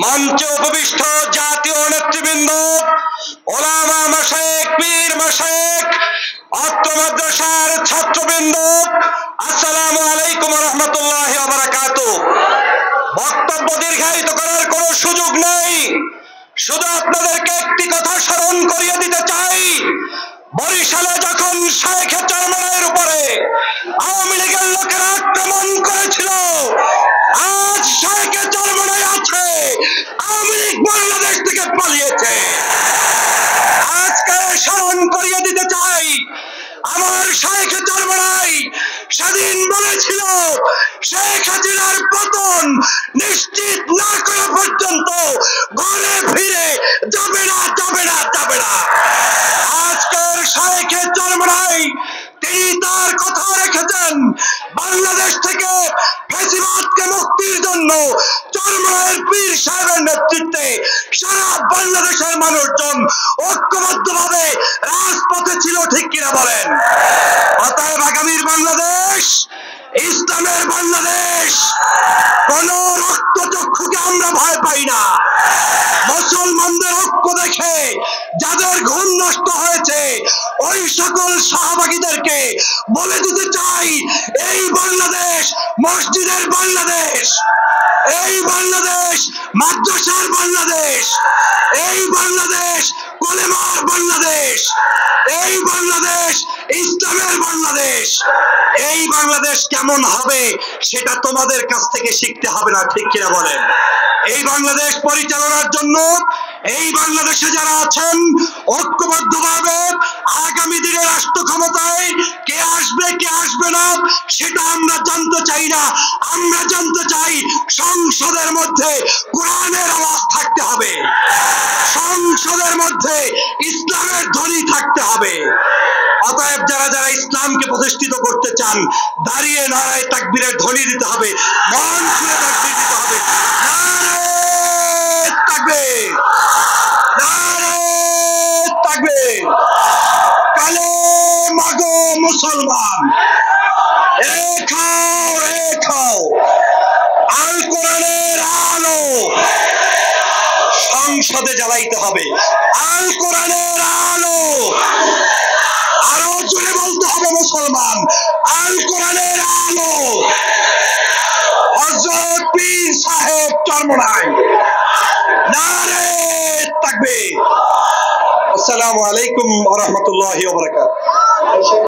মঞ্চে উপবিষ্ট জাতীয় নেতৃবৃন্দ, ওলামা মাশায়েখ, পীর মাশায়েখ, অত্র মাদ্রাসার ছাত্রবৃন্দ, আসসালামু আলাইকুম ওয়া রাহমাতুল্লাহি ওয়া বারাকাতুহু। বক্তব্য দীর্ঘায়িত করার কোনো সুযোগ নেই, শুধু আপনাদেরকে একটি কথা স্মরণ করিয়ে দিতে চাই। বরিশালে যখন শেখ চরমনাইয়ের উপরে আওয়ামী লীগের লোকেরা আক্রমণ করেছিল, আজ শেখ চরমনাই আছে, আওয়ামী লীগ বাংলাদেশ থেকে পালিয়েছে। আজকে স্মরণ করিয়ে দিতে চাই, আমার শেখ চরমনাই সেদিন বলেছিল শেখ হাসিনার পতন নিশ্চিত না করা পর্যন্ত ঘরে ফিরে যাবে না, যাবে না, যাবে না। আজকের শেখ চরমনাই তিনি তার কথা রেখেছেন। বাংলাদেশ থেকে ফ্যাসিবাদকে মুক্তির জন্য চরমনাইয়ের পীর সাহেবের নেতৃত্বে সারা বাংলাদেশের মানুষজন ঐক্যবদ্ধভাবে রাজপথে ছিল, ঠিক কিনা বলেন? অতএব আগামীর বাংলাদেশ ইসলামের বাংলাদেশ। কোন রক্তচক্ষুকে আমরা ভয় পাই না। মুসলমানদের ঐক্য দেখে যাদের ঘুম নষ্ট হয়েছে, ওই সকল সহভাগীদেরকে বলে দিতে চাই, এই বাংলাদেশ মসজিদের বাংলাদেশ, এই বাংলাদেশ মাদ্রাসার বাংলাদেশ, এই বাংলাদেশ কলেমার বাংলাদেশ, এই বাংলাদেশ ইসলামের বাংলাদেশ। এই বাংলাদেশ কেমন হবে সেটা তোমাদের কাছ থেকে শিখতে হবে না, ঠিক কিনা বলেন? এই বাংলাদেশ পরিচালনার জন্য এই বাংলাদেশে যারা আছেন ঐক্যবদ্ধভাবে আগামী দিনে রাষ্ট্র ক্ষমতায় কে আসবে কে আসবে না সেটা আমরা জানতে চাই না। আমরা জানতে চাই সংসদের মধ্যে কোরআনের আওয়াজ থাকতে হবে, সংসদের মধ্যে ইসলামের ধ্বনি থাকতে হবে। অতএব যারা যারা ইসলামকে প্রতিষ্ঠিত করতে চান, দাঁড়িয়ে নারায়ে তাকবীরের ধ্বনি দিতে হবে, মন খুলে তাকবীর দিতে হবে। নারায়ে তাকবীর, নারায়ে তাকবীর। কালেমা গো মুসলমান, এ খাও, এ খাও। আল কোরআনের আলো সংসদে জ্বালাইতে হবে। আল কোরআনের আলো আরো জোরে বলতে হবে মুসলমান, আল কোরআনের আলো। হযরত পীর সাহেব চরমনাই, নারায়ে তাকবীর। আসসালামু আলাইকুম ওয়া রাহমাতুল্লাহি ওয়া বারাকাতুহু।